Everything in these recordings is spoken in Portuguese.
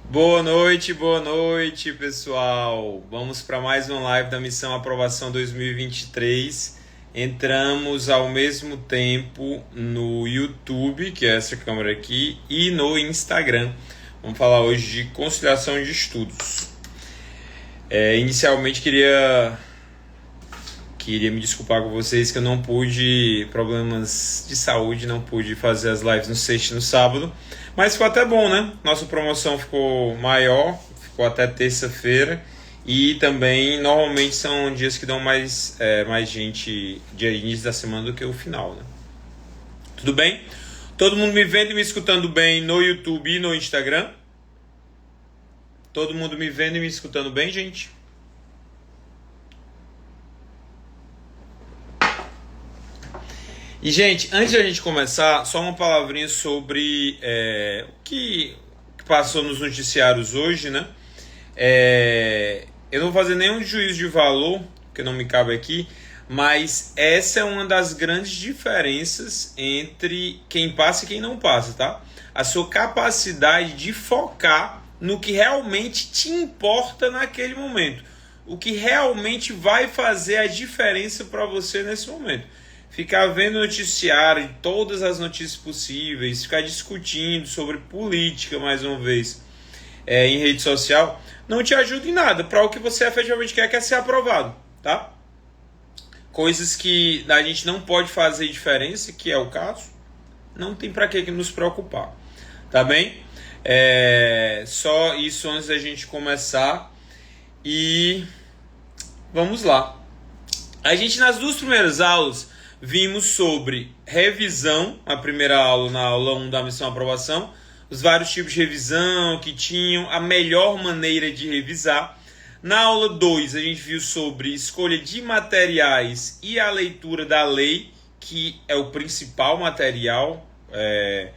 Boa noite, pessoal. Vamos para mais uma live da Missão Aprovação 2023. Entramos ao mesmo tempo no YouTube, que é essa câmera aqui, e no Instagram. Vamos falar hoje de conciliação de estudos. Inicialmente queria me desculpar com vocês que eu não pude, problemas de saúde, não pude fazer as lives no sexta e no sábado, mas ficou até bom, né? Nossa promoção ficou maior, ficou até terça-feira, e também normalmente são dias que dão mais gente de início da semana do que o final, né? Tudo bem? Todo mundo me vendo e me escutando bem no YouTube e no Instagram? Todo mundo me vendo e me escutando bem, gente? E, gente, antes de a gente começar, só uma palavrinha sobre o que passou nos noticiários hoje, né? Eu não vou fazer nenhum juízo de valor, que não me cabe aqui, mas essa é uma das grandes diferenças entre quem passa e quem não passa, tá? A sua capacidade de focar no que realmente te importa naquele momento. O que realmente vai fazer a diferença para você nesse momento. Ficar vendo noticiário, todas as notícias possíveis, ficar discutindo sobre política, mais uma vez, em rede social, não te ajuda em nada para o que você efetivamente quer, que é ser aprovado, tá? Coisas que a gente não pode fazer diferença, que é o caso, não tem para que nos preocupar, tá bem? Só isso antes da gente começar e vamos lá. A gente, nas duas primeiras aulas, vimos sobre revisão, a primeira aula, na aula 1 da Missão Aprovação, os vários tipos de revisão que tinham, a melhor maneira de revisar. Na aula 2, a gente viu sobre escolha de materiais e a leitura da lei, que é o principal material, é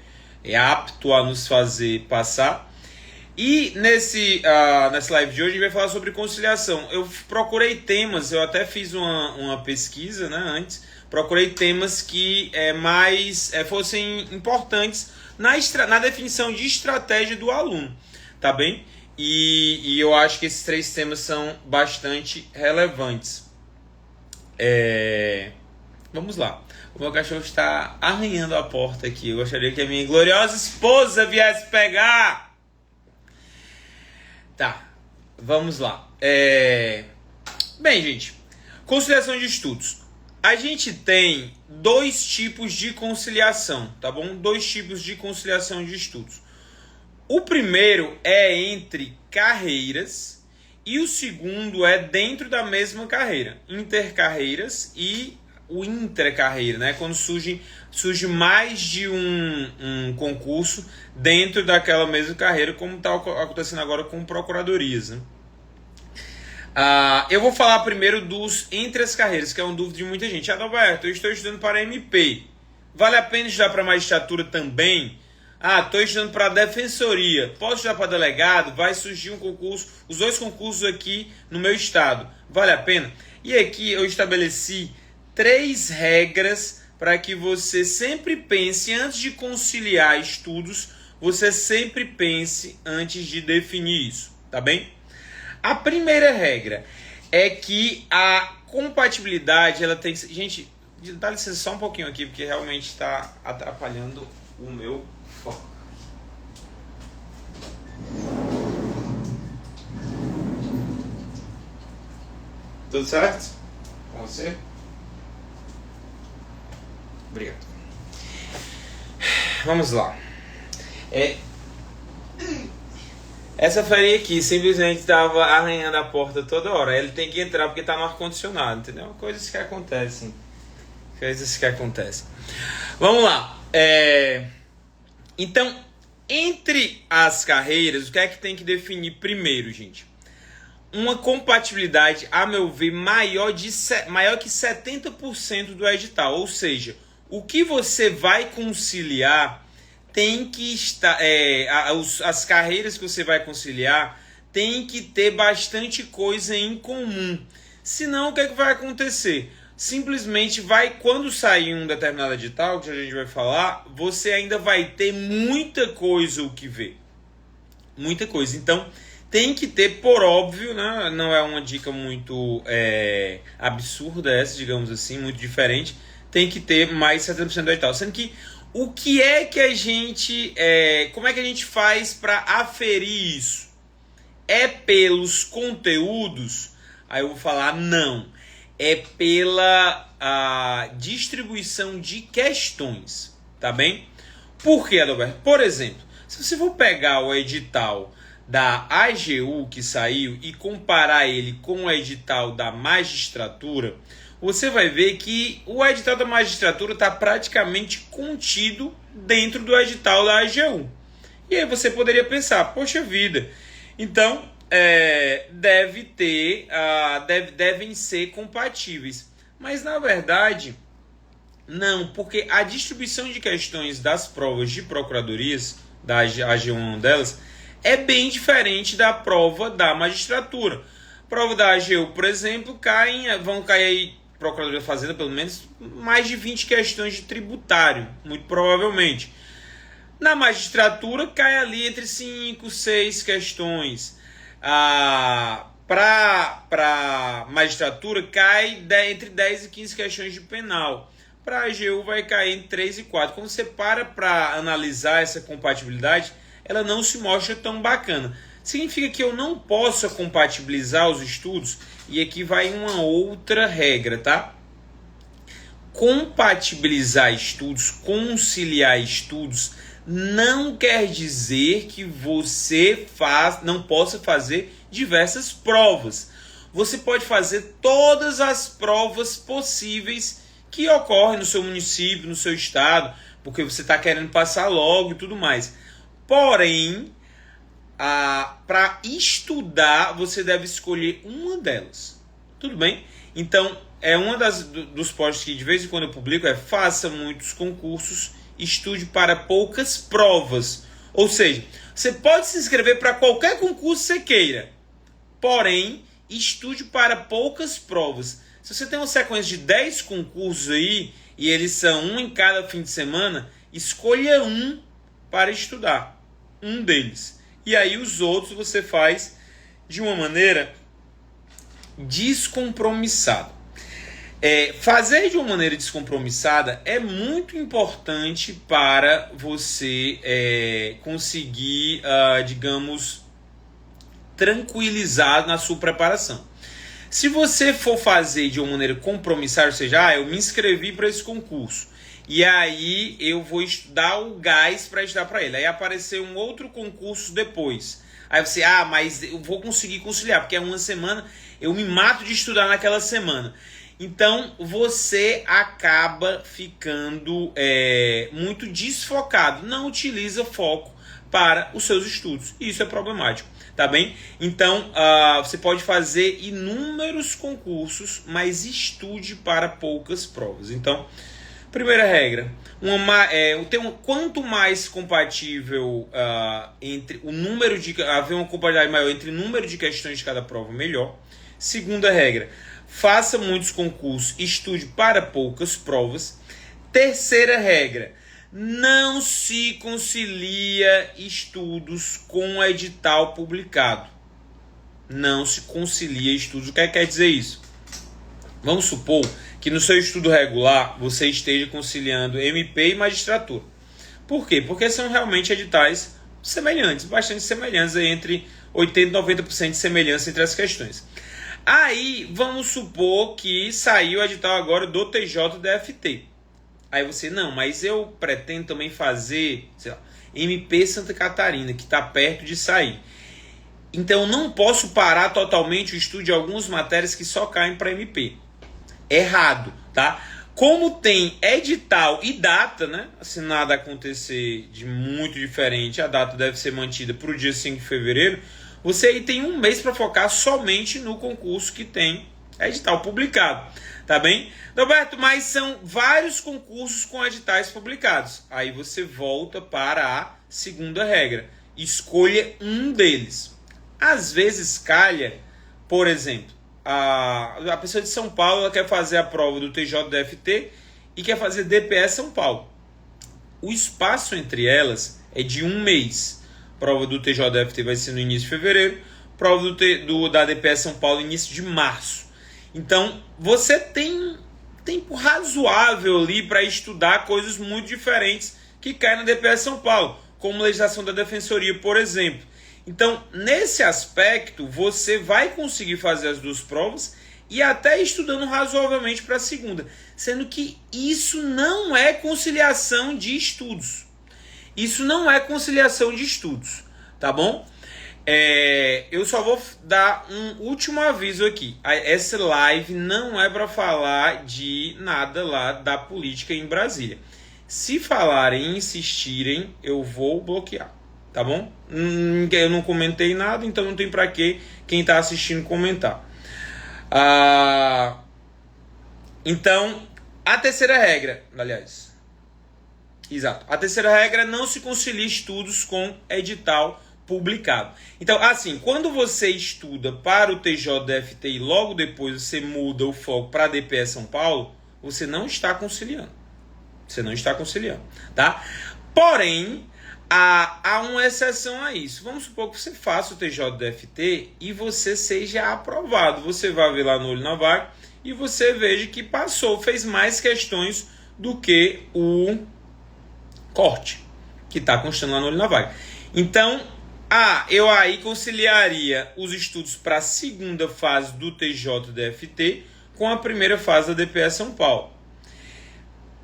apto a nos fazer passar. E nessa live de hoje a gente vai falar sobre conciliação. Eu procurei temas, eu até fiz uma pesquisa, né, antes. Procurei temas que fossem importantes na definição de estratégia do aluno, tá bem? E eu acho que esses três temas são bastante relevantes. Vamos lá. O meu cachorro está arranhando a porta aqui. Eu gostaria que a minha gloriosa esposa viesse pegar. Tá, vamos lá. Bem, gente, conciliação de estudos. A gente tem dois tipos de conciliação, tá bom? Dois tipos de conciliação de estudos. O primeiro é entre carreiras e o segundo é dentro da mesma carreira. Intercarreiras e o intracarreira, né? Quando surge mais de um concurso dentro daquela mesma carreira, como está acontecendo agora com procuradorias, né? Eu vou falar primeiro dos entre as carreiras, que é uma dúvida de muita gente. Adalberto, eu estou estudando para MP. Vale a pena estudar para magistratura também? Estou estudando para defensoria. Posso estudar para delegado? Vai surgir um concurso, os dois concursos aqui no meu estado. Vale a pena? E aqui eu estabeleci 3 regras para que você sempre pense, antes de conciliar estudos, você sempre pense antes de definir isso, tá bem? A primeira regra é que a compatibilidade, ela tem que ser... Gente, dá licença só um pouquinho aqui, porque realmente está atrapalhando o meu foco. Tudo certo? Com você? Obrigado. Vamos lá. Essa farinha aqui simplesmente estava arranhando a porta toda hora. Ele tem que entrar porque está no ar-condicionado, entendeu? Coisas que acontecem. Vamos lá. Então, entre as carreiras, o que é que tem que definir primeiro, gente? Uma compatibilidade, a meu ver, maior que 70% do edital. Ou seja, o que você vai conciliar tem que estar... as carreiras que você vai conciliar tem que ter bastante coisa em comum. Senão, o que é que vai acontecer? Simplesmente quando sair um determinado edital, que a gente vai falar, você ainda vai ter muita coisa o que ver. muita coisa. Então, tem que ter, por óbvio, né? Não é uma dica muito absurda essa, digamos assim, muito diferente. Tem que ter mais 70% do edital. Sendo que o que é que a gente... como é que a gente faz para aferir isso? É pelos conteúdos? Aí eu vou falar não. É pela distribuição de questões, tá bem? Por quê, Adalberto? Por exemplo, se você for pegar o edital da AGU que saiu e comparar ele com o edital da magistratura, você vai ver que o edital da magistratura está praticamente contido dentro do edital da AGU. E aí você poderia pensar, poxa vida, então devem ser compatíveis. Mas na verdade, não, porque a distribuição de questões das provas de procuradorias, da AGU, uma delas, é bem diferente da prova da magistratura. A prova da AGU, por exemplo, vão cair aí, Procuradoria da Fazenda, pelo menos, mais de 20 questões de tributário, muito provavelmente. Na magistratura, cai ali entre 5, 6 questões. Para magistratura, cai entre 10 e 15 questões de penal. Para a AGU, vai cair entre 3 e 4. Quando você para analisar essa compatibilidade, ela não se mostra tão bacana. Significa que eu não posso compatibilizar os estudos, e aqui vai uma outra regra, tá? Compatibilizar estudos, conciliar estudos, não quer dizer que você não possa fazer diversas provas. Você pode fazer todas as provas possíveis que ocorrem no seu município, no seu estado, porque você está querendo passar logo e tudo mais. Porém, para estudar, você deve escolher uma delas. Tudo bem? Então, uma dos posts que de vez em quando eu publico faça muitos concursos, estude para poucas provas. Ou seja, você pode se inscrever para qualquer concurso que você queira, porém, estude para poucas provas. Se você tem uma sequência de 10 concursos aí, e eles são um em cada fim de semana, escolha um para estudar. Um deles. E aí os outros você faz de uma maneira descompromissada. Fazer de uma maneira descompromissada é muito importante para você conseguir, digamos, tranquilizar na sua preparação. Se você for fazer de uma maneira compromissada, ou seja, eu me inscrevi para esse concurso, e aí eu vou dar o gás para estudar para ele. Aí apareceu um outro concurso depois. Aí você, mas eu vou conseguir conciliar, porque é uma semana, eu me mato de estudar naquela semana. Então, você acaba ficando muito desfocado. Não utiliza foco para os seus estudos. E isso é problemático, tá bem? Então, você pode fazer inúmeros concursos, mas estude para poucas provas. Então, primeira regra, quanto mais compatível entre o número de... haver uma compatibilidade maior entre o número de questões de cada prova, melhor. Segunda regra, faça muitos concursos, estude para poucas provas. Terceira regra, não se concilia estudos com edital publicado. Não se concilia estudos. O que quer dizer isso? Vamos supor que no seu estudo regular você esteja conciliando MP e magistratura. Por quê? Porque são realmente editais semelhantes, bastante semelhantes, entre 80% e 90% de semelhança entre as questões. Aí, vamos supor que saiu o edital agora do TJDFT. Aí você, não, mas eu pretendo também fazer, sei lá, MP Santa Catarina, que está perto de sair. Então, eu não posso parar totalmente o estudo de algumas matérias que só caem para MP. Errado, tá? Como tem edital e data, né? Se nada acontecer de muito diferente, a data deve ser mantida para o dia 5 de fevereiro. Você aí tem um mês para focar somente no concurso que tem edital publicado, tá bem? Roberto, mas são vários concursos com editais publicados. Aí você volta para a segunda regra. Escolha um deles. Às vezes calha, por exemplo, a pessoa de São Paulo, ela quer fazer a prova do TJDFT e quer fazer DPE São Paulo. O espaço entre elas é de um mês. Prova do TJDFT vai ser no início de fevereiro. Prova da DPS São Paulo início de março. Então, você tem tempo razoável ali para estudar coisas muito diferentes que caem na DPS São Paulo, como legislação da Defensoria, por exemplo. Então, nesse aspecto, você vai conseguir fazer as duas provas e até estudando razoavelmente para a segunda. Sendo que isso não é conciliação de estudos. Isso não é conciliação de estudos, tá bom? Eu só vou dar um último aviso aqui. Essa live não é para falar de nada lá da política em Brasília. Se falarem e insistirem, eu vou bloquear, tá bom? Eu não comentei nada, então não tem para que quem está assistindo comentar. Então, a terceira regra, aliás, exato. A terceira regra é não se concilia estudos com edital publicado. Então, assim, quando você estuda para o TJDFT e logo depois você muda o foco para a DPS São Paulo, você não está conciliando. Você não está conciliando, tá? Porém, há uma exceção a isso. Vamos supor que você faça o TJDFT e você seja aprovado. Você vai ver lá no Olho na Vaga e você veja que passou, fez mais questões do que o corte, que está constando lá no Olho na Vaga. Então, eu aí conciliaria os estudos para a segunda fase do TJDFT com a primeira fase da DPS São Paulo.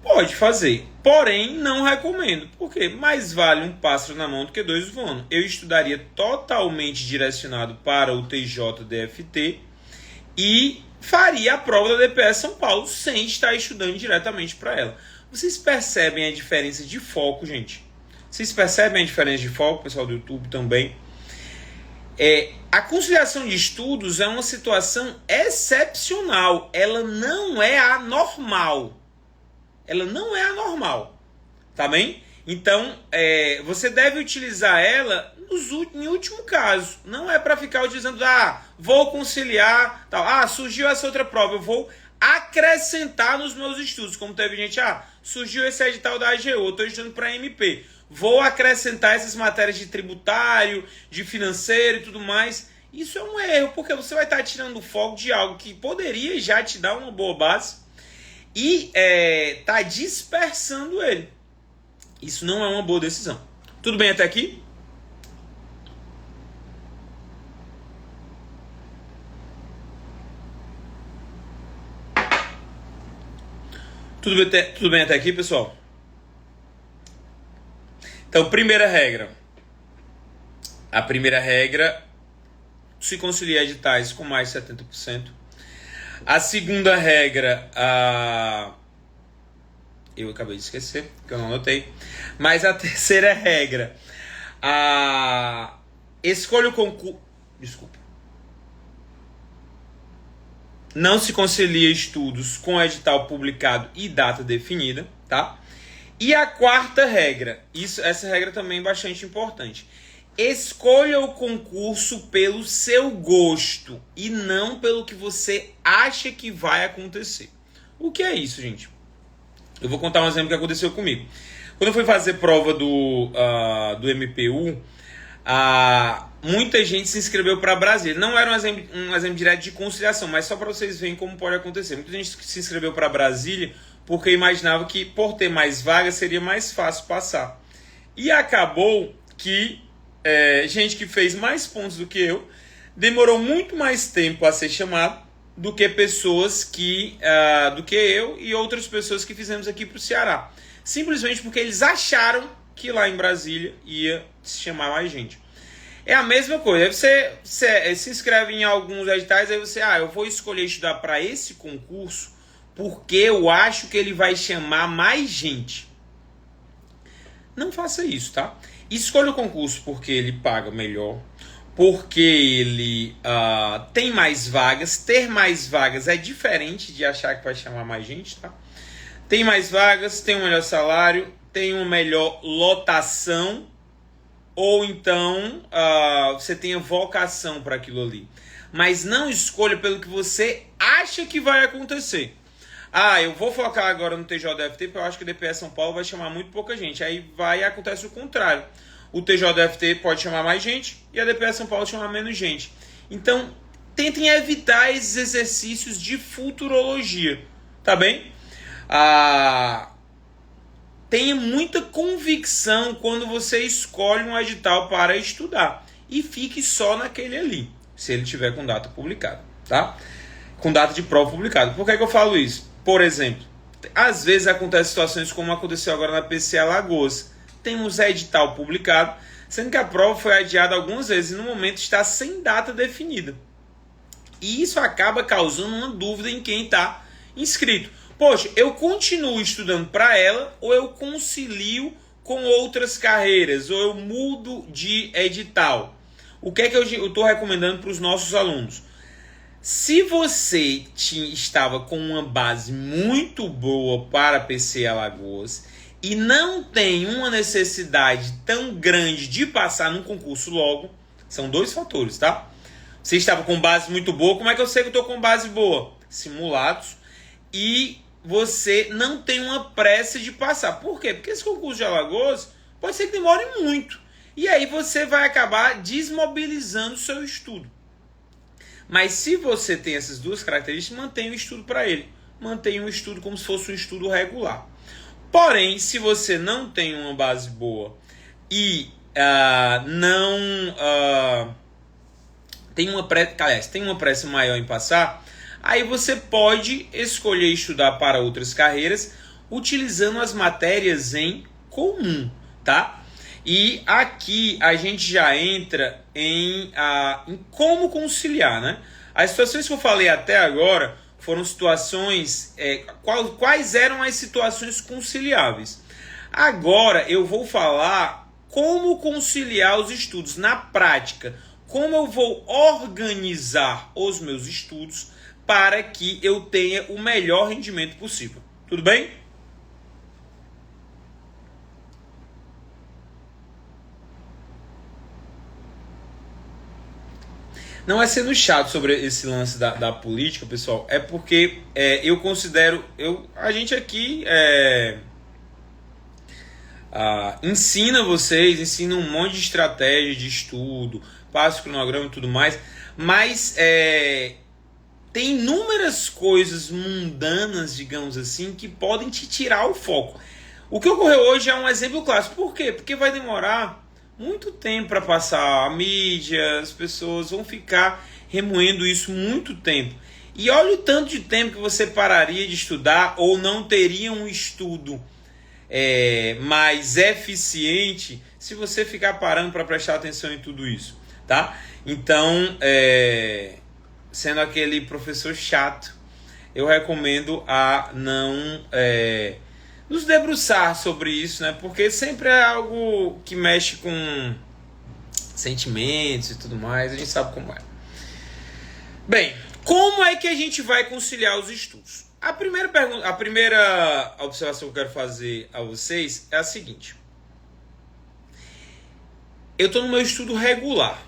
Pode fazer, porém não recomendo, porque mais vale um pássaro na mão do que dois voando. Eu estudaria totalmente direcionado para o TJDFT e faria a prova da DPS São Paulo sem estar estudando diretamente para ela. Vocês percebem a diferença de foco, gente? Vocês percebem a diferença de foco, pessoal do YouTube também? A conciliação de estudos é uma situação excepcional, ela não é anormal. Ela não é anormal, tá bem? Então, você deve utilizar ela em último caso. Não é para ficar utilizando, vou conciliar, tal. Surgiu essa outra prova, eu vou acrescentar nos meus estudos. Como teve gente, surgiu esse edital da AGU, estou estudando para MP. Vou acrescentar essas matérias de tributário, de financeiro e tudo mais. Isso é um erro, porque você vai estar tirando o foco de algo que poderia já te dar uma boa base e tá dispersando ele. Isso não é uma boa decisão. Tudo bem até aqui? Tudo bem até aqui, pessoal? Então, primeira regra. A primeira regra, se conciliar editais com mais de 70%. A segunda regra, eu acabei de esquecer, que eu não anotei. Mas a terceira regra, escolha o concurso. Desculpa. Não se concilia estudos com edital publicado e data definida, tá? E a quarta regra, essa regra também é bastante importante. Escolha o concurso pelo seu gosto e não pelo que você acha que vai acontecer. O que é isso, gente? Eu vou contar um exemplo que aconteceu comigo. Quando eu fui fazer prova do MPU, muita gente se inscreveu para Brasília. Não era um exemplo direto de conciliação, mas só para vocês verem como pode acontecer. Muita gente se inscreveu para Brasília porque imaginava que por ter mais vagas seria mais fácil passar. E acabou que gente que fez mais pontos do que eu demorou muito mais tempo a ser chamado do que pessoas do que eu e outras pessoas que fizemos aqui para o Ceará. Simplesmente porque eles acharam que lá em Brasília ia se chamar mais gente. É a mesma coisa. Aí você se inscreve em alguns editais, aí você, eu vou escolher estudar para esse concurso porque eu acho que ele vai chamar mais gente. Não faça isso, tá? Escolha o concurso porque ele paga melhor, porque ele tem mais vagas. Ter mais vagas é diferente de achar que vai chamar mais gente, tá? Tem mais vagas, tem um melhor salário, tem uma melhor lotação, ou então você tenha vocação para aquilo ali. Mas não escolha pelo que você acha que vai acontecer. Eu vou focar agora no TJDFT porque eu acho que o DPS São Paulo vai chamar muito pouca gente. Aí acontece o contrário. o TJDFT pode chamar mais gente e a DPE São Paulo chamar menos gente. Então, tentem evitar esses exercícios de futurologia, tá bem? Tenha muita convicção quando você escolhe um edital para estudar e fique só naquele ali, se ele tiver com data publicada, tá? Com data de prova publicada. Por que eu falo isso? Por exemplo, às vezes acontecem situações como aconteceu agora na PCE Alagoas. Temos edital publicado, sendo que a prova foi adiada algumas vezes e no momento está sem data definida. E isso acaba causando uma dúvida em quem está inscrito. Poxa, eu continuo estudando para ela ou eu concilio com outras carreiras, ou eu mudo de edital? O que é que eu estou recomendando para os nossos alunos? Se você estava com uma base muito boa para PCE Alagoas e não tem uma necessidade tão grande de passar num concurso logo, são dois fatores, tá? Você estava com base muito boa, como é que eu sei que eu estou com base boa? Simulados. E você não tem uma pressa de passar. Por quê? Porque esse concurso de Alagoas pode ser que demore muito. E aí você vai acabar desmobilizando o seu estudo. Mas se você tem essas duas características, mantenha o estudo para ele. Mantenha o estudo como se fosse um estudo regular. Porém, se você não tem uma base boa e tem uma pressa maior em passar, aí você pode escolher estudar para outras carreiras utilizando as matérias em comum, tá? E aqui a gente já entra em como conciliar, né? As situações que eu falei até agora foram situações... quais eram as situações conciliáveis? Agora eu vou falar como conciliar os estudos na prática. Como eu vou organizar os meus estudos para que eu tenha o melhor rendimento possível. Tudo bem? Não é sendo chato sobre esse lance da política, pessoal, é porque eu considero... a gente aqui ensina um monte de estratégia de estudo, passa o cronograma e tudo mais, mas tem inúmeras coisas mundanas, digamos assim, que podem te tirar o foco. O que ocorreu hoje é um exemplo clássico. Por quê? Porque vai demorar muito tempo para passar a mídia, as pessoas vão ficar remoendo isso muito tempo. E olha o tanto de tempo que você pararia de estudar ou não teria um estudo mais eficiente se você ficar parando para prestar atenção em tudo isso, tá? Então, sendo aquele professor chato, eu recomendo a não nos debruçar sobre isso, né? Porque sempre é algo que mexe com sentimentos e tudo mais, a gente sabe como é. Bem, como é que a gente vai conciliar os estudos? A primeira observação que eu quero fazer a vocês é a seguinte. Eu estou no meu estudo regular.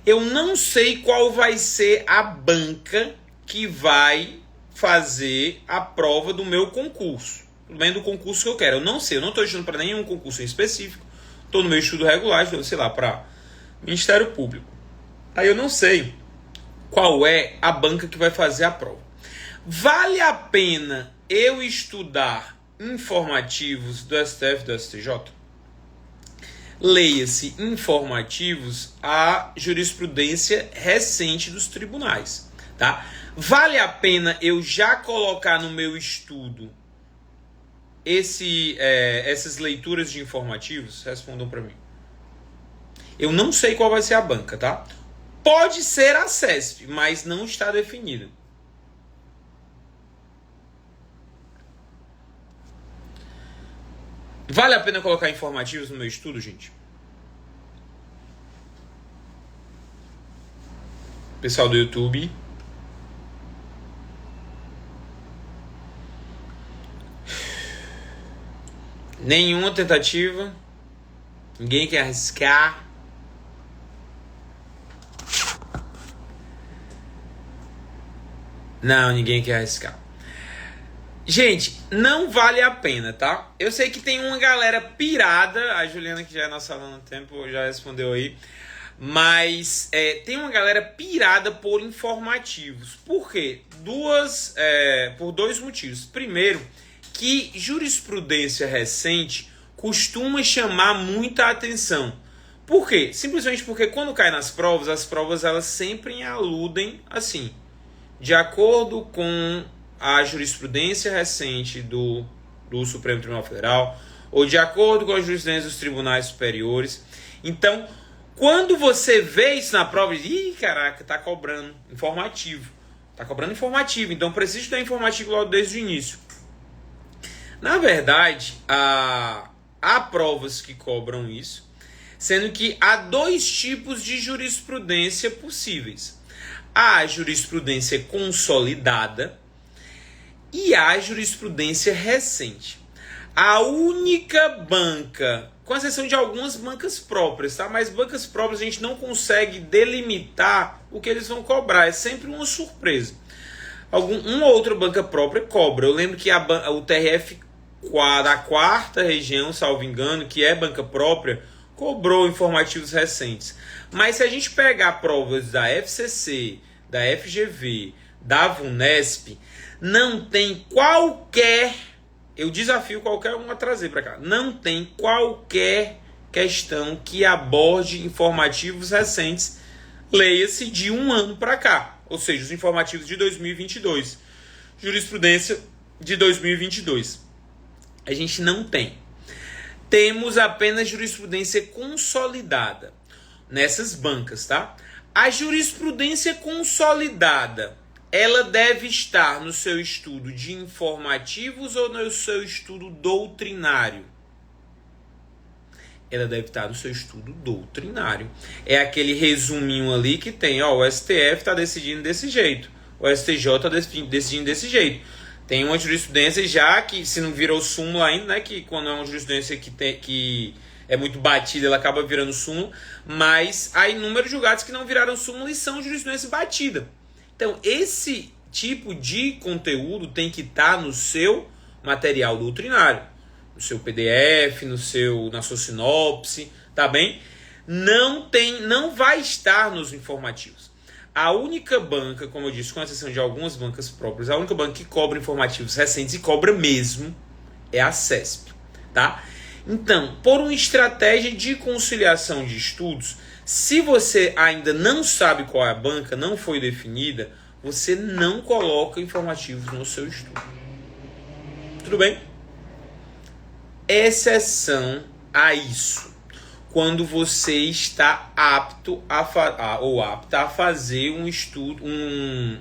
Eu não sei qual vai ser a banca que vai fazer a prova do meu concurso. Tudo bem, do concurso que eu quero. Eu não sei, eu não estou estudando para nenhum concurso em específico. Estou no meu estudo regular, sei lá, para Ministério Público. Aí eu não sei qual é a banca que vai fazer a prova. Vale a pena eu estudar informativos do STF e do STJ? Leia-se informativos a jurisprudência recente dos tribunais, tá? Vale a pena eu já colocar no meu estudo essas leituras de informativos? Respondam para mim. Eu não sei qual vai ser a banca, tá? Pode ser a CESP, mas não está definida. Vale a pena colocar informativos no meu estudo, gente? Pessoal do YouTube. Nenhuma tentativa. Ninguém quer arriscar. Não, ninguém quer arriscar. Gente, não vale a pena, tá? Eu sei que tem uma galera pirada, a Juliana, que já é nossa aluna há tempo, já respondeu aí, mas tem uma galera pirada por informativos. Por quê? Por dois motivos. Primeiro, que jurisprudência recente costuma chamar muita atenção. Por quê? Simplesmente porque quando cai nas provas, as provas elas sempre aludem assim, de acordo com a jurisprudência recente do Supremo Tribunal Federal, ou de acordo com a jurisprudência dos tribunais superiores. Então, quando você vê isso na prova, ih, caraca, tá cobrando informativo. Tá cobrando informativo, então preciso dar informativo logo desde o início. Na verdade, há provas que cobram isso, sendo que há dois tipos de jurisprudência possíveis. Há a jurisprudência consolidada e há a jurisprudência recente. A única banca, com exceção de algumas bancas próprias, tá? Mas bancas próprias a gente não consegue delimitar o que eles vão cobrar, é sempre uma surpresa. Uma outra banca própria cobra. Eu lembro que o TRF da quarta região, salvo engano, que é banca própria, cobrou informativos recentes. Mas se a gente pegar provas da FCC, da FGV, da VUNESP, não tem qualquer, eu desafio qualquer um a trazer para cá, não tem qualquer questão que aborde informativos recentes, leia-se de um ano para cá, ou seja, os informativos de 2022, jurisprudência de 2022. A gente não tem. Temos apenas jurisprudência consolidada nessas bancas, tá? A jurisprudência consolidada, ela deve estar no seu estudo de informativos ou no seu estudo doutrinário? Ela deve estar no seu estudo doutrinário. É aquele resuminho ali que tem, ó, o STF está decidindo desse jeito, o STJ está decidindo desse jeito. Tem uma jurisprudência já que, se não virou súmula ainda, né, que quando é uma jurisprudência que é muito batida, ela acaba virando súmula, mas há inúmeros julgados que não viraram súmula e são jurisprudência batida. Então, esse tipo de conteúdo tem que estar no seu material doutrinário, no seu PDF, na sua sinopse, tá bem? Não vai estar nos informativos. A única banca, como eu disse, com exceção de algumas bancas próprias, a única banca que cobra informativos recentes e cobra mesmo é a CESP, tá? Então, por uma estratégia de conciliação de estudos, se você ainda não sabe qual é a banca, não foi definida, você não coloca informativos no seu estudo. Tudo bem? Exceção a isso, quando você está apto apta a fazer um estudo,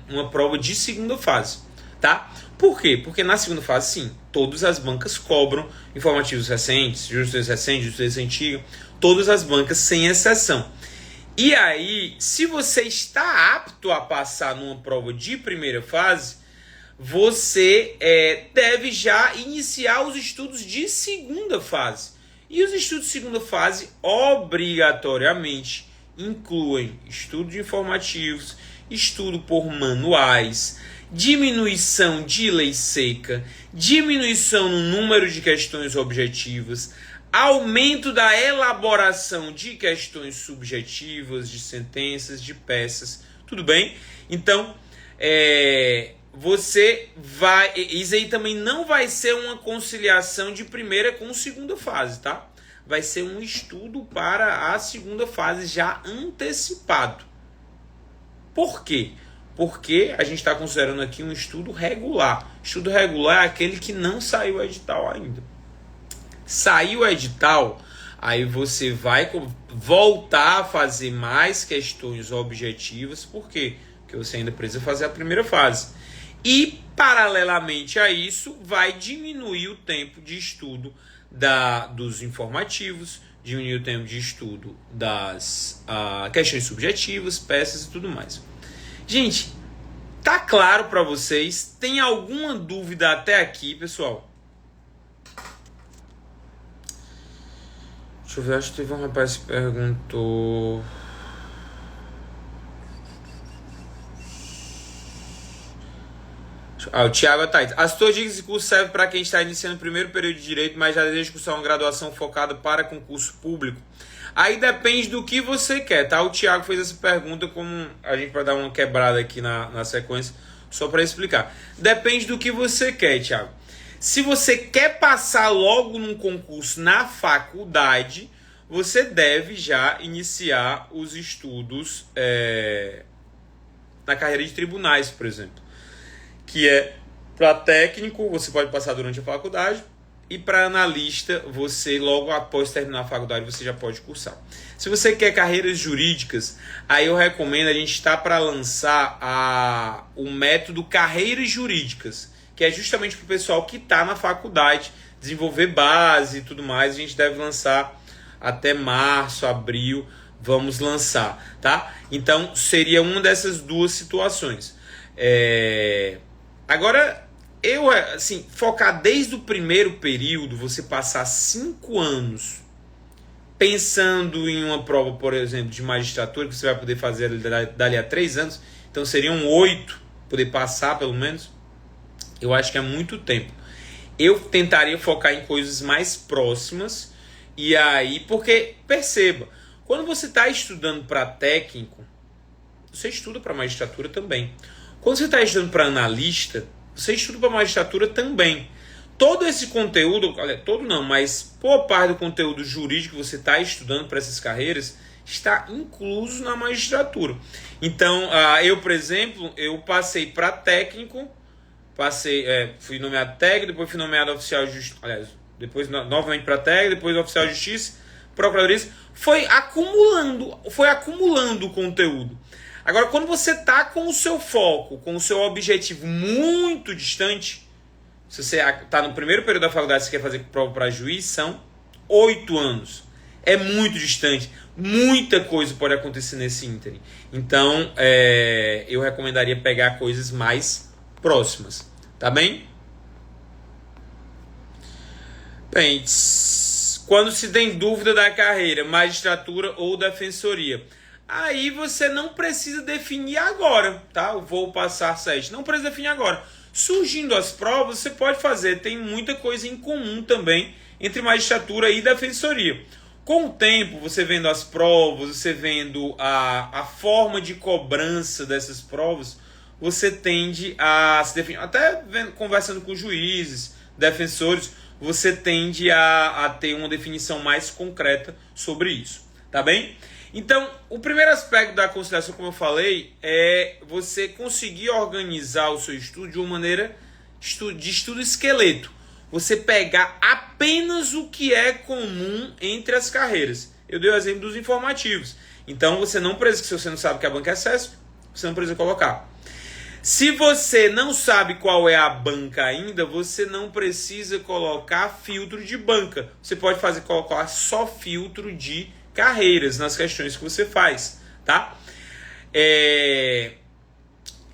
uma prova de segunda fase, tá? Por quê? Porque na segunda fase, sim, todas as bancas cobram informativos recentes, jurisprudência recente, jurisprudência antiga, todas as bancas sem exceção. E aí, se você está apto a passar numa prova de primeira fase, você deve já iniciar os estudos de segunda fase. E os estudos de segunda fase, obrigatoriamente, incluem estudo de informativos, estudo por manuais, diminuição de lei seca, diminuição no número de questões objetivas, aumento da elaboração de questões subjetivas, de sentenças, de peças, tudo bem? Então, isso aí também não vai ser uma conciliação de primeira com segunda fase, tá? Vai ser um estudo para a segunda fase já antecipado. Por quê? Porque a gente está considerando aqui um estudo regular. Estudo regular é aquele que não saiu o edital ainda. Saiu o edital, aí você vai voltar a fazer mais questões objetivas. Por quê? Porque você ainda precisa fazer a primeira fase. E, paralelamente a isso, vai diminuir o tempo de estudo dos informativos, diminuir o tempo de estudo das questões subjetivas, peças e tudo mais. Gente, tá claro para vocês? Tem alguma dúvida até aqui, pessoal? Deixa eu ver, acho que teve um rapaz que perguntou... O Thiago Ataíde. As tuas dicas de curso servem para quem está iniciando o primeiro período de Direito, mas já deseja cursar uma graduação focada para concurso público? Aí depende do que você quer, tá? O Thiago fez essa pergunta, como a gente vai dar uma quebrada aqui na sequência, só para explicar. Depende do que você quer, Thiago. Se você quer passar logo num concurso na faculdade, você deve já iniciar os estudos na carreira de tribunais, por exemplo. Que é para técnico, você pode passar durante a faculdade, e para analista, você logo após terminar a faculdade, você já pode cursar. Se você quer carreiras jurídicas, aí eu recomendo, a gente está para lançar o método Carreiras Jurídicas, que é justamente para o pessoal que está na faculdade, desenvolver base e tudo mais. A gente deve lançar até março, abril, vamos lançar, tá? Então, seria uma dessas duas situações. Agora, focar desde o primeiro período, você passar 5 anos pensando em uma prova, por exemplo, de magistratura, que você vai poder fazer dali a 3 anos, então seriam 8, poder passar pelo menos, eu acho que é muito tempo. Eu tentaria focar em coisas mais próximas, e aí, porque, perceba, quando você está estudando para técnico, você estuda para magistratura também. Quando você está estudando para analista, você estuda para magistratura também. Todo esse conteúdo, todo não, mas boa parte do conteúdo jurídico que você está estudando para essas carreiras está incluso na magistratura. Então, eu, por exemplo, eu passei para técnico, fui nomeado técnico, depois fui nomeado oficial de justiça, depois novamente para técnico, depois oficial de justiça, procuradoria, foi acumulando o conteúdo. Agora, quando você está com o seu foco, com o seu objetivo muito distante, se você está no primeiro período da faculdade e você quer fazer prova para juiz, são 8 anos. É muito distante. Muita coisa pode acontecer nesse ínterim. Então, eu recomendaria pegar coisas mais próximas. Tá bem? Bem, quando se tem dúvida da carreira, magistratura ou defensoria, aí você não precisa definir agora, tá? Eu vou passar 7. Não precisa definir agora. Surgindo as provas, você pode fazer. Tem muita coisa em comum também entre magistratura e defensoria. Com o tempo, você vendo as provas, você vendo a forma de cobrança dessas provas, você tende a se definir. Até conversando com juízes, defensores, você tende a ter uma definição mais concreta sobre isso. Tá bem? Então, o primeiro aspecto da conciliação, como eu falei, é você conseguir organizar o seu estudo de uma maneira de estudo esqueleto. Você pegar apenas o que é comum entre as carreiras. Eu dei o exemplo dos informativos. Então, você não precisa, se você não sabe o que é banca acesso, você não precisa colocar. Se você não sabe qual é a banca ainda, você não precisa colocar filtro de banca. Você pode colocar só filtro de carreiras nas questões que você faz, tá?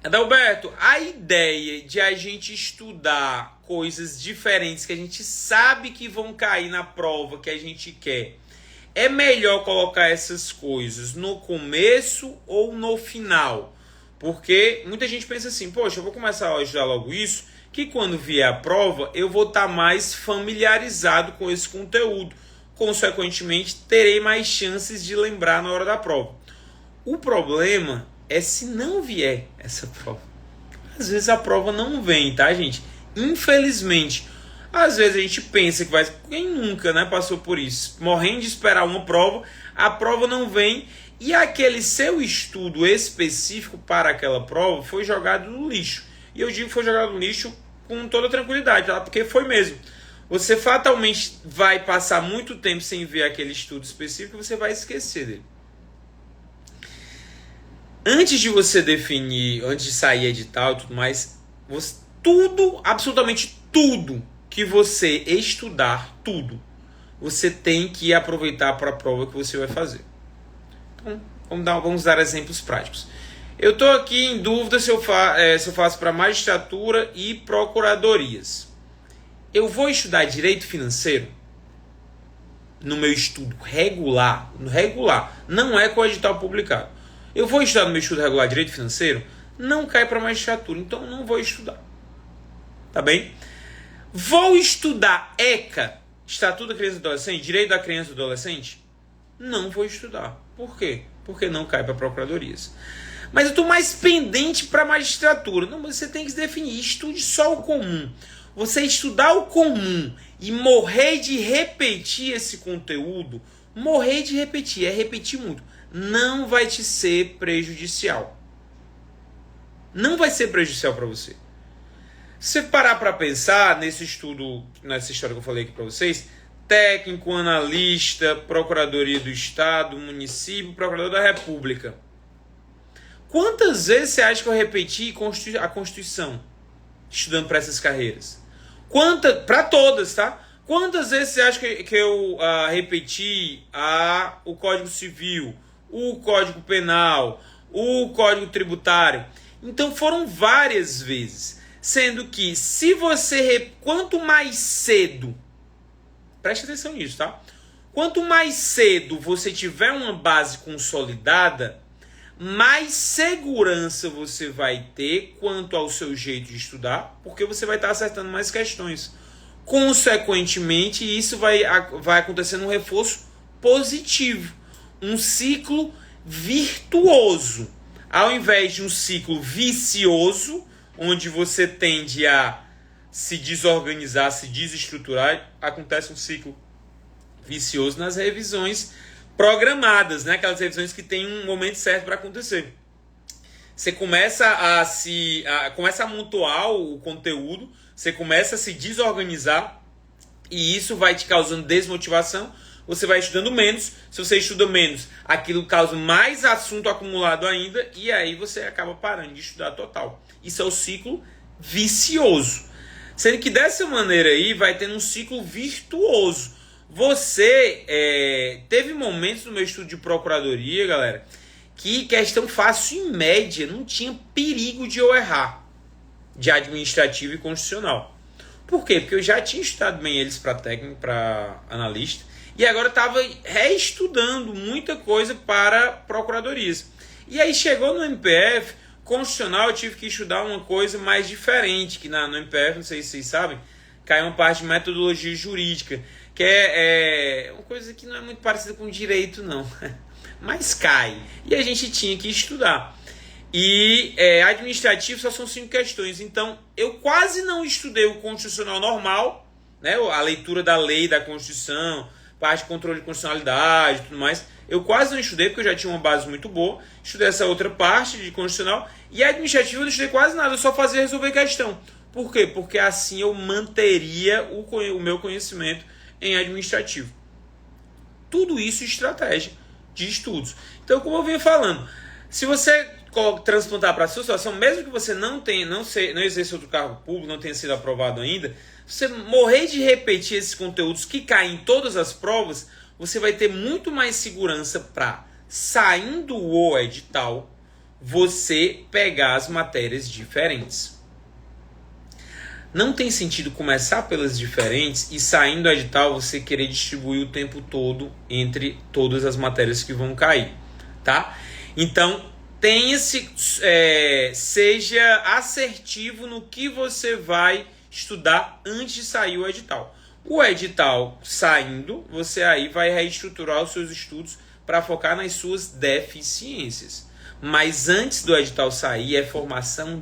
Adalberto, a ideia de a gente estudar coisas diferentes que a gente sabe que vão cair na prova que a gente quer, é melhor colocar essas coisas no começo ou no final? Porque muita gente pensa assim, poxa, eu vou começar a estudar logo isso, que quando vier a prova eu vou estar mais familiarizado com esse conteúdo. Consequentemente, terei mais chances de lembrar na hora da prova. O problema é se não vier essa prova. Às vezes a prova não vem, tá, gente? Infelizmente. Às vezes a gente pensa que vai... Quem nunca, né, passou por isso? Morrendo de esperar uma prova, a prova não vem e aquele seu estudo específico para aquela prova foi jogado no lixo. E eu digo que foi jogado no lixo com toda tranquilidade, tá? Porque foi mesmo. Você fatalmente vai passar muito tempo sem ver aquele estudo específico e você vai esquecer dele. Antes de você definir, antes de sair edital e tudo mais, absolutamente tudo que você estudar, você tem que aproveitar para a prova que você vai fazer. Então, vamos dar exemplos práticos. Eu estou aqui em dúvida se eu faço para magistratura e procuradorias. Eu vou estudar direito financeiro no meu estudo regular, não é com o edital publicado. Eu vou estudar no meu estudo regular direito financeiro, não cai para magistratura, então não vou estudar. tá bem? Vou estudar ECA, Estatuto da Criança e do Adolescente, Direito da Criança e do Adolescente? Não vou estudar. Por quê? Porque não cai para procuradorias. Mas eu estou mais pendente para a magistratura. Não, mas você tem que se definir. Estude só o comum. Você estudar o comum e morrer de repetir esse conteúdo, morrer de repetir, é repetir muito, não vai te ser prejudicial. Não vai ser prejudicial para você. Se você parar para pensar nesse estudo, nessa história que eu falei aqui para vocês, técnico, analista, Procuradoria do Estado, município, Procurador da República. Quantas vezes você acha que eu repeti a Constituição estudando para essas carreiras? Para todas, tá? Quantas vezes você acha que eu repeti o Código Civil, o Código Penal, o Código Tributário? Então foram várias vezes. Sendo que se você... Quanto mais cedo... Preste atenção nisso, tá? Quanto mais cedo você tiver uma base consolidada, mais segurança você vai ter quanto ao seu jeito de estudar, porque você vai estar acertando mais questões. Consequentemente, isso vai acontecer um reforço positivo, um ciclo virtuoso, ao invés de um ciclo vicioso, onde você tende a se desorganizar, se desestruturar, acontece um ciclo vicioso nas revisões programadas, né? Aquelas revisões que tem um momento certo para acontecer. Você começa a amontoar o conteúdo, você começa a se desorganizar e isso vai te causando desmotivação. Você vai estudando menos. Se você estuda menos, aquilo causa mais assunto acumulado ainda e aí você acaba parando de estudar total. Isso é o ciclo vicioso. Sendo que dessa maneira aí vai tendo um ciclo virtuoso. Você teve momentos no meu estudo de procuradoria, galera, que questão fácil em média não tinha perigo de eu errar, de administrativo e constitucional. Por quê? Porque eu já tinha estudado bem eles para técnico, para analista, e agora estava reestudando muita coisa para procuradorias. E aí chegou no MPF, constitucional, eu tive que estudar uma coisa mais diferente, que no MPF, não sei se vocês sabem, cai uma parte de metodologia jurídica, que é uma coisa que não é muito parecida com direito, não. Mas cai. E a gente tinha que estudar. E administrativo só são 5 questões. Então, eu quase não estudei o constitucional normal, né? A leitura da lei, da Constituição, parte de controle de constitucionalidade e tudo mais. Eu quase não estudei, porque eu já tinha uma base muito boa. Estudei essa outra parte de constitucional. E administrativo eu não estudei quase nada, eu só fazia resolver questão. Por quê? Porque assim eu manteria o meu conhecimento em administrativo. Tudo isso é estratégia de estudos. Então, como eu vinha falando, se você transplantar para a sua situação, mesmo que você não exerça outro cargo público, não tenha sido aprovado ainda, se você morrer de repetir esses conteúdos que caem em todas as provas, você vai ter muito mais segurança para, saindo o edital, você pegar as matérias diferentes. Não tem sentido começar pelas diferentes e, saindo do edital, você querer distribuir o tempo todo entre todas as matérias que vão cair, tá? Então, seja assertivo no que você vai estudar antes de sair o edital. O edital saindo, você aí vai reestruturar os seus estudos para focar nas suas deficiências. Mas antes do edital sair, é formação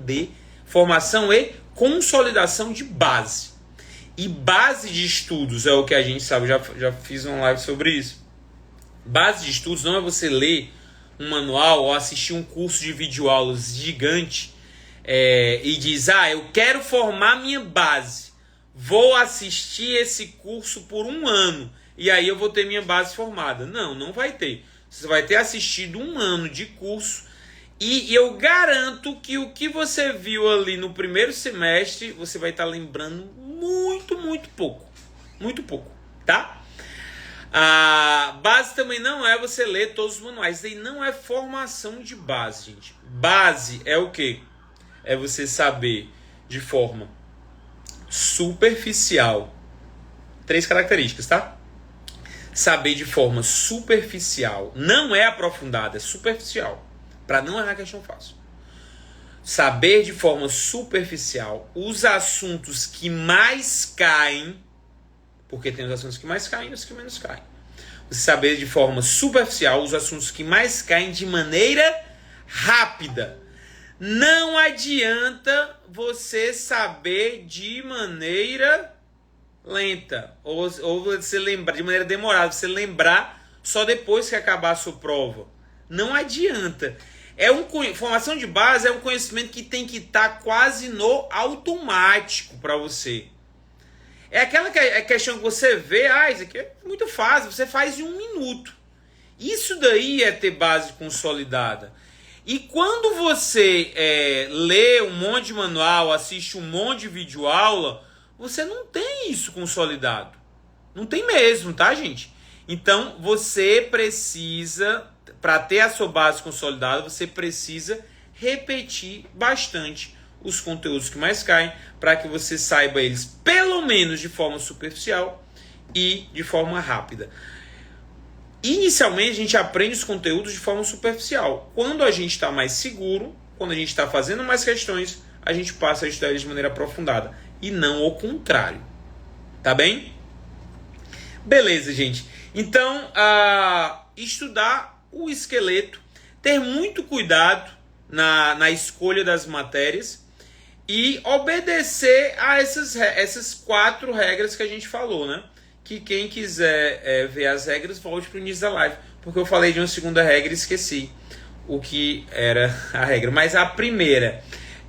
e consolidação de base. E base de estudos é o que a gente sabe, já fiz uma live sobre isso. Base de estudos não é você ler um manual ou assistir um curso de videoaulas gigante e diz, eu quero formar minha base, vou assistir esse curso por 1 ano e aí eu vou ter minha base formada. Não vai ter. Você vai ter assistido 1 ano de curso e eu garanto que o que você viu ali no primeiro semestre, você vai estar lembrando muito, muito pouco. Muito pouco, tá? A base também não é você ler todos os manuais. Isso aí não é formação de base, gente. Base é o quê? É você saber de forma superficial. 3 características, tá? Saber de forma superficial. Não é aprofundada, é superficial. Para não errar questão fácil. saber de forma superficial os assuntos que mais caem, porque tem os assuntos que mais caem e os que menos caem. Você saber de forma superficial os assuntos que mais caem de maneira rápida. Não adianta você saber de maneira lenta, ou você lembrar de maneira demorada, você lembrar só depois que acabar a sua prova. Não adianta. Formação de base é um conhecimento que tem que estar quase no automático para você. É aquela questão que você vê, isso aqui é muito fácil, você faz em 1 minuto. Isso daí é ter base consolidada. E quando você lê um monte de manual, assiste um monte de videoaula, você não tem isso consolidado. Não tem mesmo, tá, gente? Então, você precisa, para ter a sua base consolidada, você precisa repetir bastante os conteúdos que mais caem, para que você saiba eles pelo menos de forma superficial e de forma rápida. Inicialmente, a gente aprende os conteúdos de forma superficial. Quando a gente está mais seguro, quando a gente está fazendo mais questões, a gente passa a estudar eles de maneira aprofundada. E não o contrário. Tá bem? Beleza, gente. Então, estudar o esqueleto, ter muito cuidado na escolha das matérias e obedecer a essas 4 regras que a gente falou, né? Que quem quiser ver as regras, volte para o início da live. Porque eu falei de uma segunda regra e esqueci o que era a regra. Mas a primeira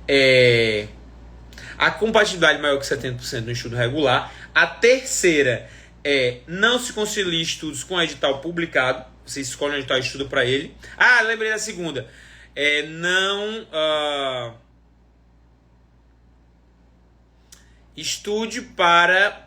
é a compatibilidade maior que 70% no estudo regular. A terceira é não se concilie estudos com edital publicado. Você escolhe um edital de estudo para ele. Lembrei da segunda. Estude para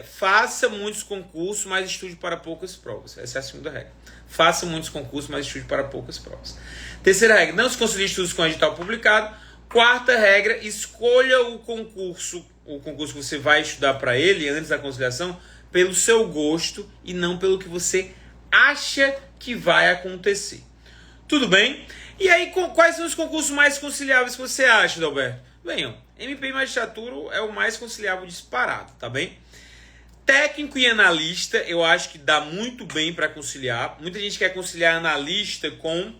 faça muitos concursos, mas estude para poucas provas. Essa é a segunda regra. Faça muitos concursos, mas estude para poucas provas. Terceira regra, não se concilie estudos com edital publicado. Quarta regra, escolha o concurso que você vai estudar para ele, antes da conciliação, pelo seu gosto e não pelo que você acha que vai acontecer. Tudo bem? E aí, quais são os concursos mais conciliáveis que você acha, Adalberto? Bem, MP e magistratura é o mais conciliável disparado, tá bem? Técnico e analista, eu acho que dá muito bem para conciliar. Muita gente quer conciliar analista com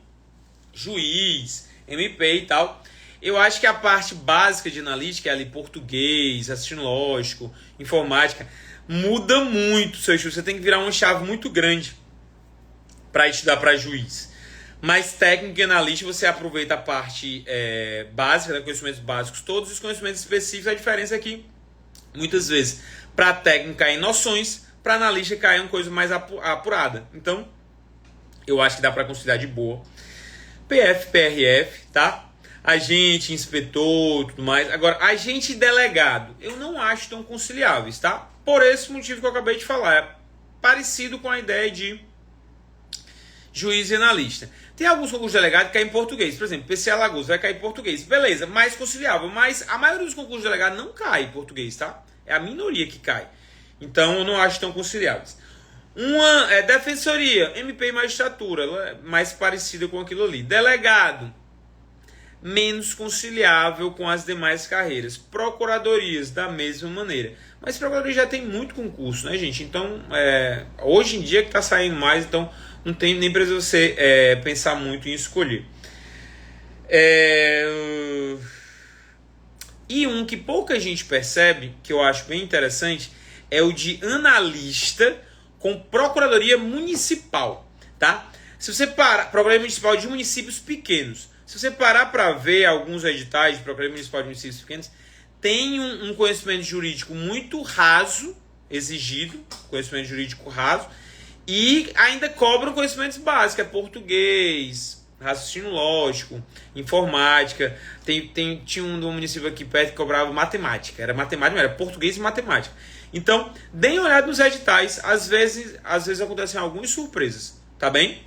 juiz, MP e tal. Eu acho que a parte básica de analítica é ali português, raciocínio lógico, informática, muda muito o seu estudo. Você tem que virar uma chave muito grande para estudar para juiz. Mas técnico e analista, você aproveita a parte básica, né, conhecimentos básicos, todos os conhecimentos específicos. A diferença é que, muitas vezes, para técnico caem noções, para analista caem uma coisa mais apurada. Então, eu acho que dá para conciliar de boa. PF, PRF, tá? Agente, inspetor, tudo mais. Agora, agente e delegado, eu não acho tão conciliáveis, tá? Por esse motivo que eu acabei de falar. É parecido com a ideia de juiz e analista. Tem alguns concursos de delegado que caem em português. Por exemplo, PC Alagoas vai cair em português. Beleza, mais conciliável. Mas a maioria dos concursos de delegado não cai em português, tá? É a minoria que cai. Então, eu não acho tão conciliáveis. Uma é defensoria, MP e magistratura, ela é mais parecida com aquilo ali. Delegado, menos conciliável com as demais carreiras. Procuradorias, da mesma maneira. Mas procuradoria já tem muito concurso, né, gente? Então, hoje em dia que está saindo mais, então não tem nem precisa você pensar muito em escolher. E um que pouca gente percebe, que eu acho bem interessante, é o de analista com procuradoria municipal, tá? Se você parar, procuradoria municipal de municípios pequenos, se você parar para ver alguns editais de procuradoria municipal de municípios pequenos, tem um conhecimento jurídico muito raso, exigido, conhecimento jurídico raso, e ainda cobram conhecimentos básicos, português, raciocínio lógico, informática. Tinha um município aqui perto que cobrava matemática. Era matemática, era português e matemática. Então, deem uma olhada nos editais. Às vezes acontecem algumas surpresas. Tá bem?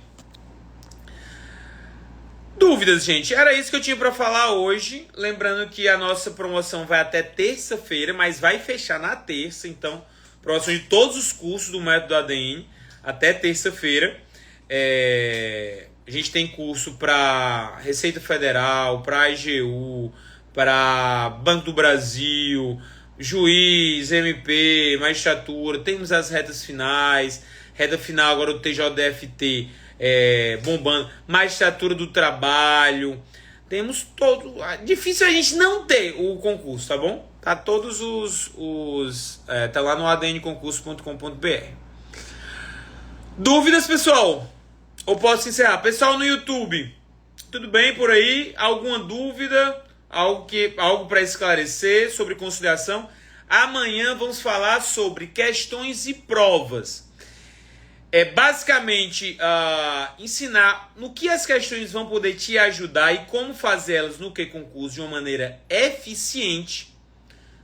Dúvidas, gente? Era isso que eu tinha para falar hoje. Lembrando que a nossa promoção vai até terça-feira, mas vai fechar na terça. Então, promoção de todos os cursos do método ADN até terça-feira. A gente tem curso para Receita Federal, para AGU, para Banco do Brasil, Juiz, MP, Magistratura. Temos as retas finais. Reta final agora do TJDFT bombando. Magistratura do Trabalho. Temos todo. Difícil a gente não ter o concurso, tá bom? Tá todos tá lá no adnconcurso.com.br. Dúvidas, pessoal? Ou posso encerrar? Pessoal no YouTube, tudo bem por aí? Alguma dúvida? Algo para esclarecer sobre conciliação? Amanhã vamos falar sobre questões e provas. Basicamente ensinar no que as questões vão poder te ajudar e como fazer elas no concurso de uma maneira eficiente.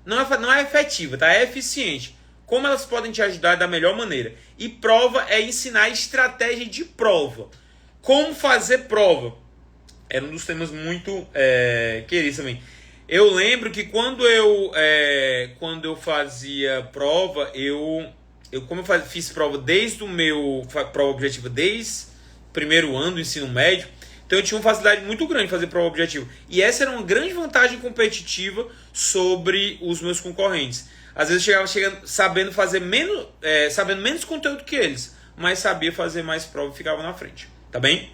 Não é efetiva, tá? É eficiente. Como elas podem te ajudar da melhor maneira. E prova é ensinar estratégia de prova. Como fazer prova. Era um dos temas muito queridos também. Eu lembro que quando eu fazia prova, como eu fiz prova desde o meu prova objetiva, desde o primeiro ano do ensino médio, então eu tinha uma facilidade muito grande de fazer prova objetiva. E essa era uma grande vantagem competitiva sobre os meus concorrentes. Às vezes eu chegava sabendo fazer menos conteúdo que eles, mas sabia fazer mais prova e ficava na frente. Tá bem?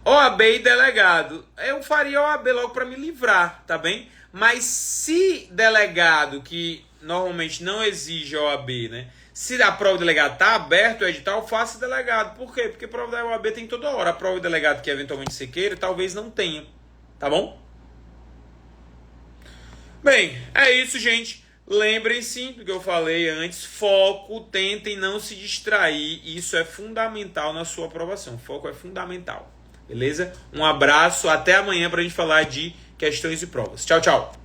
OAB e delegado. Eu faria OAB logo para me livrar, tá bem? Mas se delegado, que normalmente não exige OAB, né? Se a prova de delegado está aberto, o edital, faça delegado. Por quê? Porque a prova da OAB tem toda hora. A prova de delegado que eventualmente você queira, talvez não tenha. Tá bom? Bem, é isso, gente. Lembrem-se do que eu falei antes. Foco, tentem não se distrair. Isso é fundamental na sua aprovação. Foco é fundamental. Beleza? Um abraço. Até amanhã para a gente falar de questões e provas. Tchau, tchau.